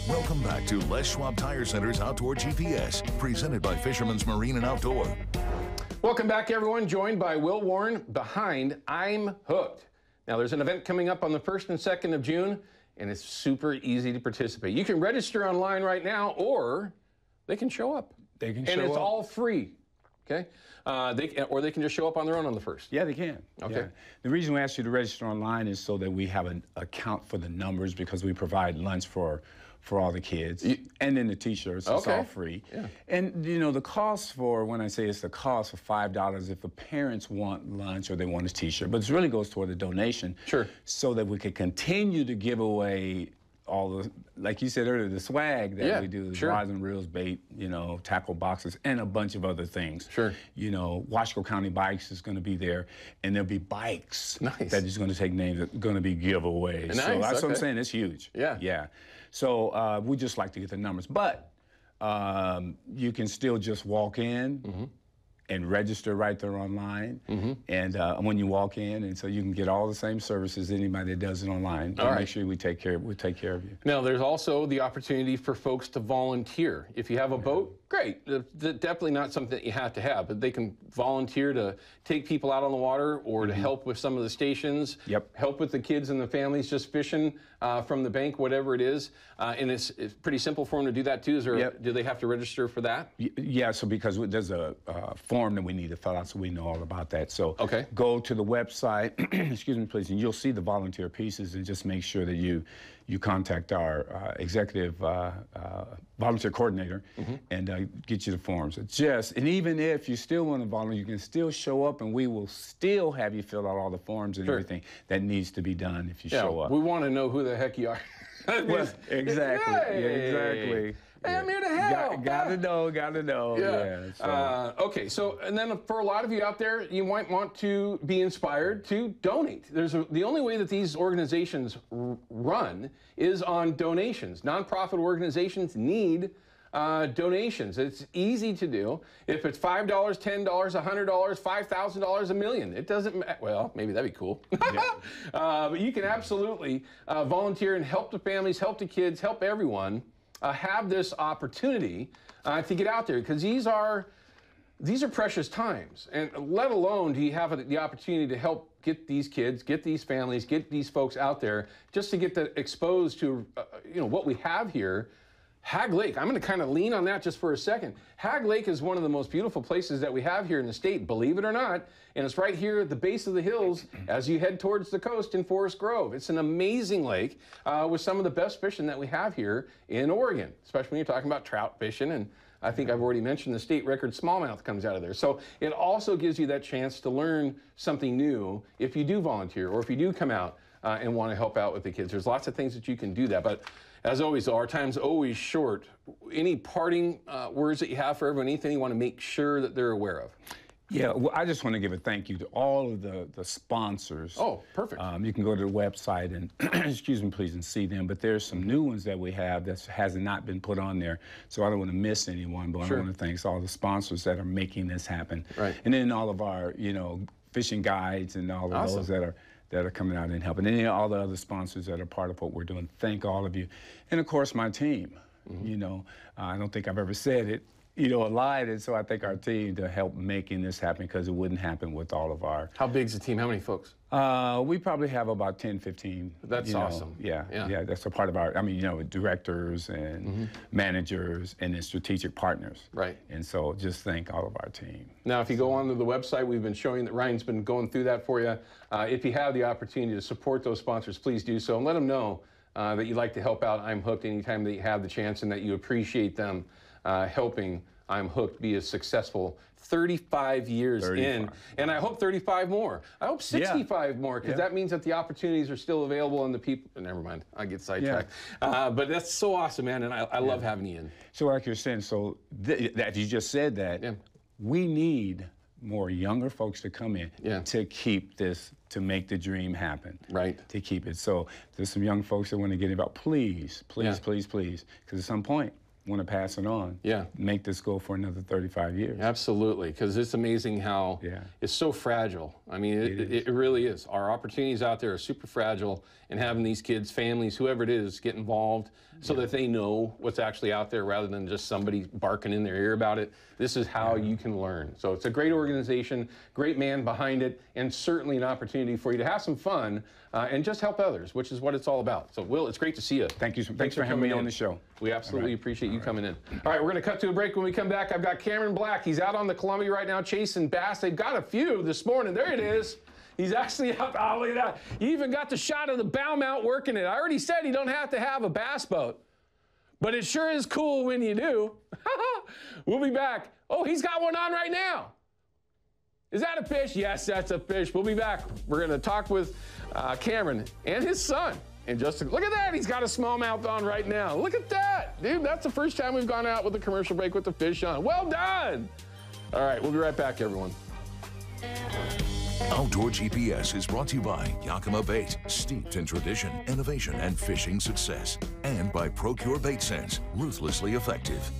Welcome back to Les Schwab Tire Center's Outdoor GPS, presented by Fisherman's Marine and Outdoor. Welcome back, everyone. Joined by Will Warren behind I'm Hooked. Now, there's an event coming up on the 1st and 2nd of June, and it's super easy to participate. You can register online right now, or they can show up. They can show up. And it's all free, okay? Or they can just show up on their own on the 1st. Yeah, they can. Okay. Yeah. The reason we ask you to register online is so that we have an account for the numbers, because we provide lunch for all the kids, and then the t-shirts. It's all free. Yeah. And you know, the cost for, when I say it's the cost of $5 if the parents want lunch or they want a t-shirt, but it really goes toward the donation. Sure. So that we can continue to give away all the, like you said earlier, the swag that we do, the rods and reels, bait, you know, tackle boxes, and a bunch of other things. Sure. You know, Wasco County Bikes is going to be there, and there'll be bikes that is going to take names that are going to be giveaways. Nice. So that's what I'm saying. It's huge. Yeah. Yeah. So we just like to get the numbers, but you can still just walk in and register right there online. And when you walk in, and so you can get all the same services anybody that does it online. But make sure we take care of you. Now, there's also the opportunity for folks to volunteer. If you have a boat, great. Definitely not something that you have to have, but they can volunteer to take people out on the water, or to help with some of the stations. Help with the kids and the families just fishing from the bank, whatever it is. And it's pretty simple for them to do that too. Is there, do they have to register for that? Yeah, so because there's a form that we need to fill out, so we know all about that. So go to the website, excuse me, please, and you'll see the volunteer pieces, and just make sure that you contact our executive volunteer coordinator and get you the forms. And even if you still want to volunteer, you can still show up, and we will still have you fill out all the forms and everything that needs to be done if you show up. We want to know who the heck you are. Well, exactly. Exactly. Hey, I'm here to help. Gotta know. Yeah. Okay, so, and then for a lot of you out there, you might want to be inspired to donate. The only way that these organizations run is on donations. Nonprofit organizations need donations. It's easy to do. If it's $5, $10, $100, $5,000, $1 million, it doesn't matter. Well, maybe that'd be cool. But you can absolutely volunteer and help the families, help the kids, help everyone have this opportunity to get out there, because these are precious times, and let alone do you have the opportunity to help get these kids, get these families, get these folks out there, just to get exposed to what we have here. Hagg Lake, I'm going to kind of lean on that just for a second. Hagg Lake is one of the most beautiful places that we have here in the state, believe it or not, and it's right here at the base of the hills as you head towards the coast in Forest Grove. It's an amazing lake with some of the best fishing that we have here in Oregon, especially when you're talking about trout fishing, and I think I've already mentioned the state record smallmouth comes out of there. So it also gives you that chance to learn something new if you do volunteer, or if you do come out and want to help out with the kids. There's lots of things that you can do that, but as always, our time's always short. Any parting words that you have for everyone, anything you want to make sure that they're aware of? Yeah, well, I just want to give a thank you to all of the sponsors. Oh, perfect. You can go to the website and, excuse me, please, and see them. But there's some new ones that we have that has not been put on there. So I don't want to miss anyone, but I want to thank all the sponsors that are making this happen. Right. And then all of our, fishing guides and all of those that are coming out and helping. And then all the other sponsors that are part of what we're doing. Thank all of you. And of course, my team. I don't think I've ever said it, a lie. And so I thank our team to help making this happen, because it wouldn't happen with all of our. How big's the team? How many folks? We probably have about 10, 15. That's awesome. Yeah. That's a part of our, directors and managers and then strategic partners. Right. And so just thank all of our team. Now, if you go onto the website, we've been showing that Ryan's been going through that for you. If you have the opportunity to support those sponsors, please do so, and let them know that you'd like to help out I'm Hooked anytime that you have the chance, and that you appreciate them helping I'm Hooked be as successful 35 years in, and I hope 35 more. I hope 65 more, because that means that the opportunities are still available and the people. Never mind, I get sidetracked. But that's so awesome, man, and I love having you in. So like you're saying, so that you just said that, we need more younger folks to come in to keep this, to make the dream happen. Right. To keep it. So there's some young folks that want to get involved. Please, because at some point, want to pass it on. Yeah. Make this go for another 35 years. Absolutely, because it's amazing how it's so fragile. I mean, it really is. Our opportunities out there are super fragile, and having these kids, families, whoever it is, get involved so that they know what's actually out there rather than just somebody barking in their ear about it. This is how you can learn. So it's a great organization, great man behind it, and certainly an opportunity for you to have some fun and just help others, which is what it's all about. So, Will, it's great to see you. Thank you. Thanks for having me on the show. We absolutely appreciate you coming in. All right, we're going to cut to a break. When we come back, I've got Cameron Black. He's out on the Columbia right now chasing bass. They've got a few this morning. There it is. He's actually up. Oh, look at that. He even got the shot of the bow mount working it. I already said you don't have to have a bass boat, but it sure is cool when you do. We'll be back. Oh, he's got one on right now. Is that a fish? Yes, that's a fish. We'll be back. We're going to talk with Cameron and his son. And just look at that. He's got a smallmouth on right now. Look at that. Dude, that's the first time we've gone out with a commercial break with the fish on. Well done. All right, we'll be right back, everyone. Outdoor GPS is brought to you by Yakima Bait, steeped in tradition, innovation, and fishing success. And by Procure Bait Sense, ruthlessly effective.